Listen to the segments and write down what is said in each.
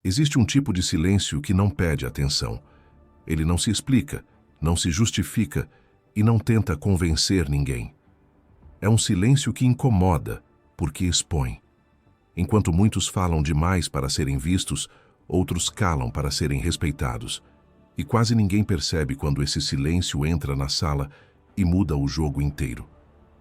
Existe um tipo de silêncio que não pede atenção. Ele não se explica, não se justifica e não tenta convencer ninguém. É um silêncio que incomoda, porque expõe. Enquanto muitos falam demais para serem vistos, outros calam para serem respeitados. E quase ninguém percebe quando esse silêncio entra na sala e muda o jogo inteiro.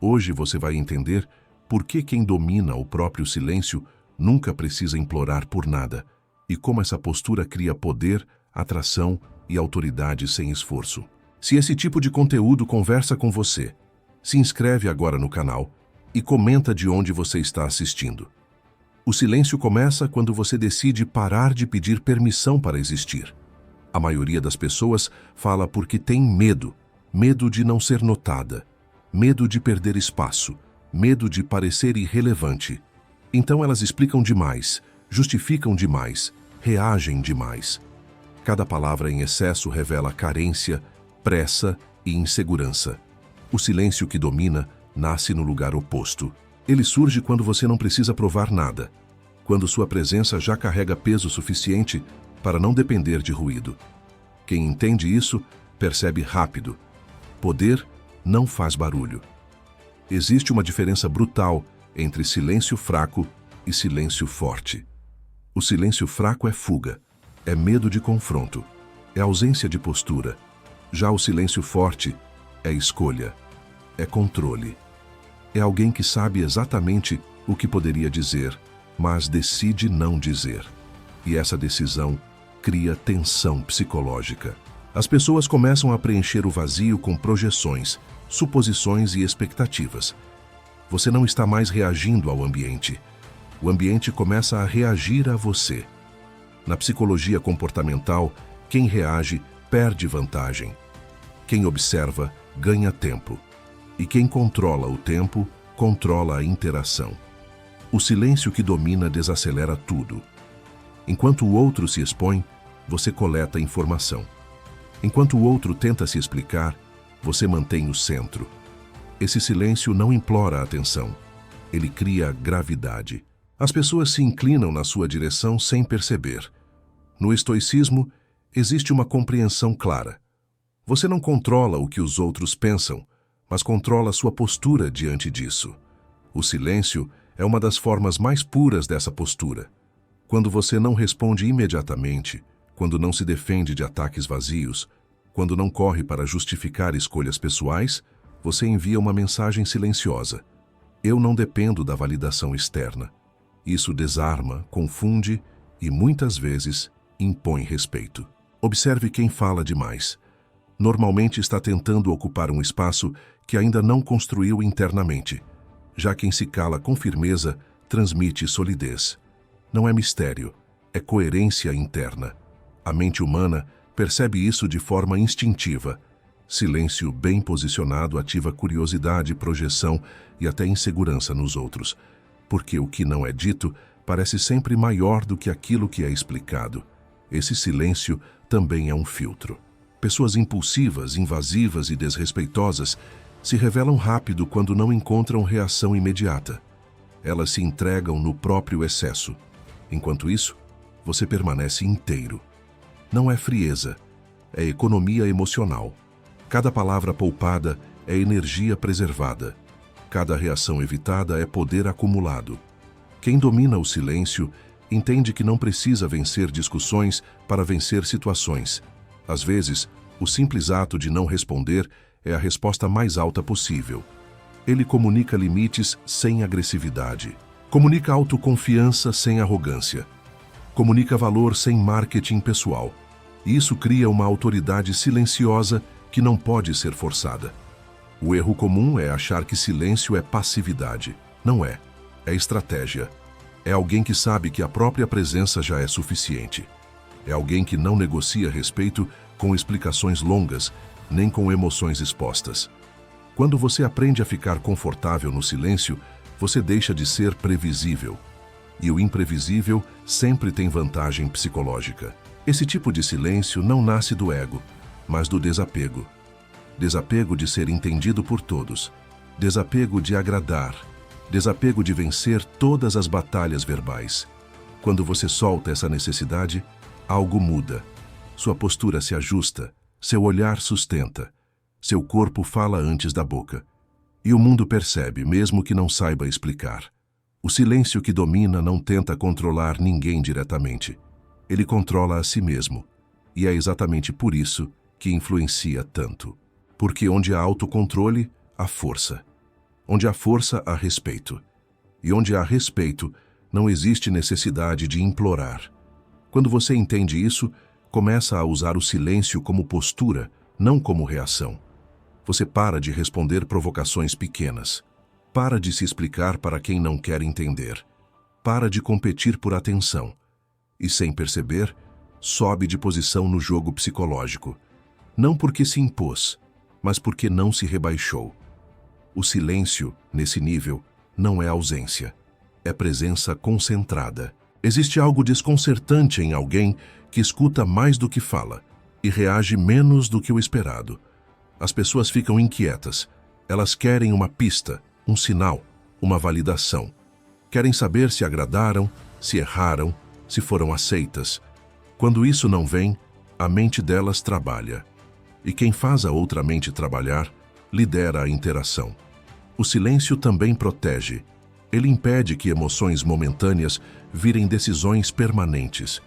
Hoje você vai entender por que quem domina o próprio silêncio nunca precisa implorar por nada e como essa postura cria poder, atração e autoridade sem esforço. Se esse tipo de conteúdo conversa com você, se inscreve agora no canal e comenta de onde você está assistindo. O silêncio começa quando você decide parar de pedir permissão para existir. A maioria das pessoas fala porque tem medo, medo de não ser notada, medo de perder espaço, medo de parecer irrelevante. Então elas explicam demais, justificam demais, reagem demais. Cada palavra em excesso revela carência, pressa e insegurança. O silêncio que domina nasce no lugar oposto. Ele surge quando você não precisa provar nada, quando sua presença já carrega peso suficiente para não depender de ruído. Quem entende isso, percebe rápido. Poder não faz barulho. Existe uma diferença brutal entre silêncio fraco e silêncio forte. O silêncio fraco é fuga, é medo de confronto, é ausência de postura. Já o silêncio forte é escolha, é controle. É alguém que sabe exatamente o que poderia dizer, mas decide não dizer. E essa decisão cria tensão psicológica. As pessoas começam a preencher o vazio com projeções, suposições e expectativas. Você não está mais reagindo ao ambiente. O ambiente começa a reagir a você. Na psicologia comportamental, quem reage perde vantagem. Quem observa ganha tempo. E quem controla o tempo, controla a interação. O silêncio que domina desacelera tudo. Enquanto o outro se expõe, você coleta informação. Enquanto o outro tenta se explicar, você mantém o centro. Esse silêncio não implora a atenção. Ele cria gravidade. As pessoas se inclinam na sua direção sem perceber. No estoicismo, existe uma compreensão clara. Você não controla o que os outros pensam, mas controla sua postura diante disso. O silêncio é uma das formas mais puras dessa postura. Quando você não responde imediatamente, quando não se defende de ataques vazios, quando não corre para justificar escolhas pessoais, você envia uma mensagem silenciosa. Eu não dependo da validação externa. Isso desarma, confunde e, muitas vezes, impõe respeito. Observe quem fala demais. Normalmente está tentando ocupar um espaço que ainda não construiu internamente. Já quem se cala com firmeza transmite solidez. Não é mistério, é coerência interna. A mente humana percebe isso de forma instintiva. Silêncio bem posicionado ativa curiosidade, projeção e até insegurança nos outros, porque o que não é dito parece sempre maior do que aquilo que é explicado. Esse silêncio também é um filtro. Pessoas impulsivas, invasivas e desrespeitosas se revelam rápido quando não encontram reação imediata. Elas se entregam no próprio excesso. Enquanto isso, você permanece inteiro. Não é frieza, é economia emocional. Cada palavra poupada é energia preservada. Cada reação evitada é poder acumulado. Quem domina o silêncio entende que não precisa vencer discussões para vencer situações. Às vezes, o simples ato de não responder é a resposta mais alta possível. Ele comunica limites sem agressividade. Comunica autoconfiança sem arrogância. Comunica valor sem marketing pessoal. E isso cria uma autoridade silenciosa que não pode ser forçada. O erro comum é achar que silêncio é passividade. Não é. É estratégia. É alguém que sabe que a própria presença já é suficiente. É alguém que não negocia respeito com explicações longas, nem com emoções expostas. Quando você aprende a ficar confortável no silêncio, você deixa de ser previsível. E o imprevisível sempre tem vantagem psicológica. Esse tipo de silêncio não nasce do ego, mas do desapego. Desapego de ser entendido por todos. Desapego de agradar. Desapego de vencer todas as batalhas verbais. Quando você solta essa necessidade, algo muda. Sua postura se ajusta, seu olhar sustenta, seu corpo fala antes da boca. E o mundo percebe, mesmo que não saiba explicar. O silêncio que domina não tenta controlar ninguém diretamente. Ele controla a si mesmo. E é exatamente por isso que influencia tanto. Porque onde há autocontrole, há força. Onde há força, há respeito. E onde há respeito, não existe necessidade de implorar. Quando você entende isso, começa a usar o silêncio como postura, não como reação. Você para de responder provocações pequenas. Para de se explicar para quem não quer entender. Para de competir por atenção. E, sem perceber, sobe de posição no jogo psicológico. Não porque se impôs, mas porque não se rebaixou. O silêncio, nesse nível, não é ausência. É presença concentrada. Existe algo desconcertante em alguém que escuta mais do que fala e reage menos do que o esperado. As pessoas ficam inquietas. Elas querem uma pista, um sinal, uma validação. Querem saber se agradaram, se erraram, se foram aceitas. Quando isso não vem, a mente delas trabalha. E quem faz a outra mente trabalhar, lidera a interação. O silêncio também protege. Ele impede que emoções momentâneas virem decisões permanentes.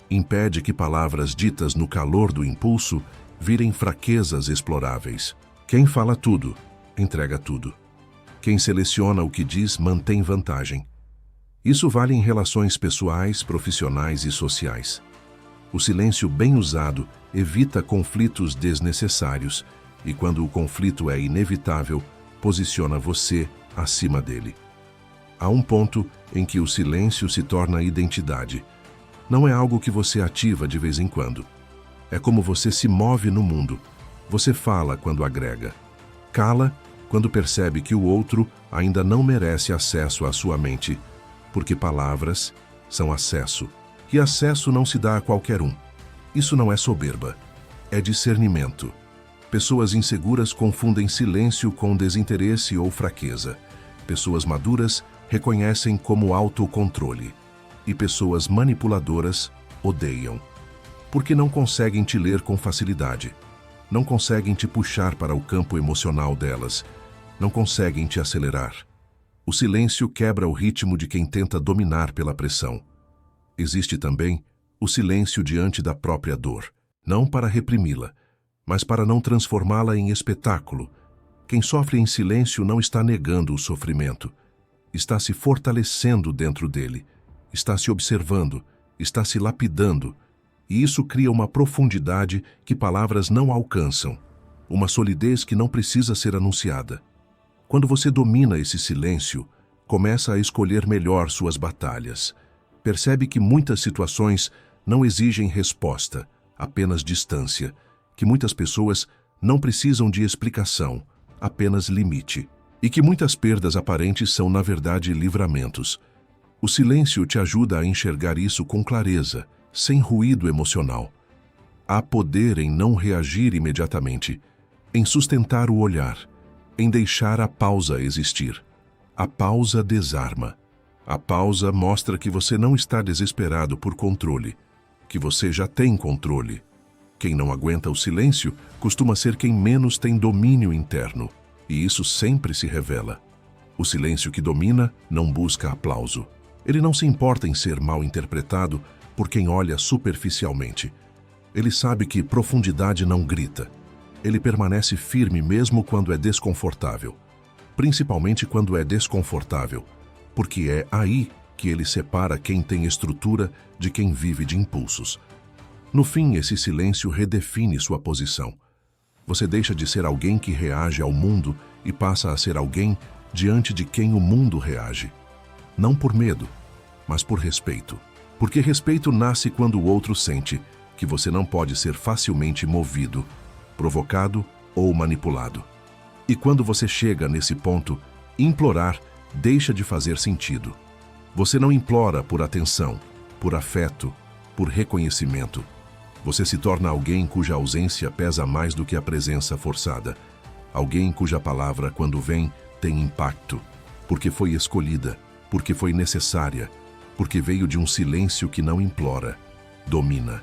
Impede que palavras ditas no calor do impulso virem fraquezas exploráveis. Quem fala tudo, entrega tudo. Quem seleciona o que diz, mantém vantagem. Isso vale em relações pessoais, profissionais e sociais. O silêncio bem usado evita conflitos desnecessários e, quando o conflito é inevitável, posiciona você acima dele. Há um ponto em que o silêncio se torna identidade. Não é algo que você ativa de vez em quando. É como você se move no mundo. Você fala quando agrega. Cala quando percebe que o outro ainda não merece acesso à sua mente, porque palavras são acesso. E acesso não se dá a qualquer um. Isso não é soberba, é discernimento. Pessoas inseguras confundem silêncio com desinteresse ou fraqueza. Pessoas maduras reconhecem como autocontrole. E pessoas manipuladoras odeiam. Porque não conseguem te ler com facilidade. Não conseguem te puxar para o campo emocional delas. Não conseguem te acelerar. O silêncio quebra o ritmo de quem tenta dominar pela pressão. Existe também o silêncio diante da própria dor, não para reprimi-la, mas para não transformá-la em espetáculo. Quem sofre em silêncio não está negando o sofrimento. Está se fortalecendo dentro dele, está se observando, está se lapidando, e isso cria uma profundidade que palavras não alcançam, uma solidez que não precisa ser anunciada. Quando você domina esse silêncio, começa a escolher melhor suas batalhas. Percebe que muitas situações não exigem resposta, apenas distância, que muitas pessoas não precisam de explicação, apenas limite, e que muitas perdas aparentes são, na verdade, livramentos. O silêncio te ajuda a enxergar isso com clareza, sem ruído emocional. Há poder em não reagir imediatamente, em sustentar o olhar, em deixar a pausa existir. A pausa desarma. A pausa mostra que você não está desesperado por controle, que você já tem controle. Quem não aguenta o silêncio costuma ser quem menos tem domínio interno, e isso sempre se revela. O silêncio que domina não busca aplauso. Ele não se importa em ser mal interpretado por quem olha superficialmente. Ele sabe que profundidade não grita. Ele permanece firme mesmo quando é desconfortável, principalmente quando é desconfortável, porque é aí que ele separa quem tem estrutura de quem vive de impulsos. No fim, esse silêncio redefine sua posição. Você deixa de ser alguém que reage ao mundo e passa a ser alguém diante de quem o mundo reage. Não por medo, mas por respeito. Porque respeito nasce quando o outro sente que você não pode ser facilmente movido, provocado ou manipulado. E quando você chega nesse ponto, implorar deixa de fazer sentido. Você não implora por atenção, por afeto, por reconhecimento. Você se torna alguém cuja ausência pesa mais do que a presença forçada. Alguém cuja palavra, quando vem, tem impacto, porque foi escolhida, porque foi necessária, porque veio de um silêncio que não implora, domina.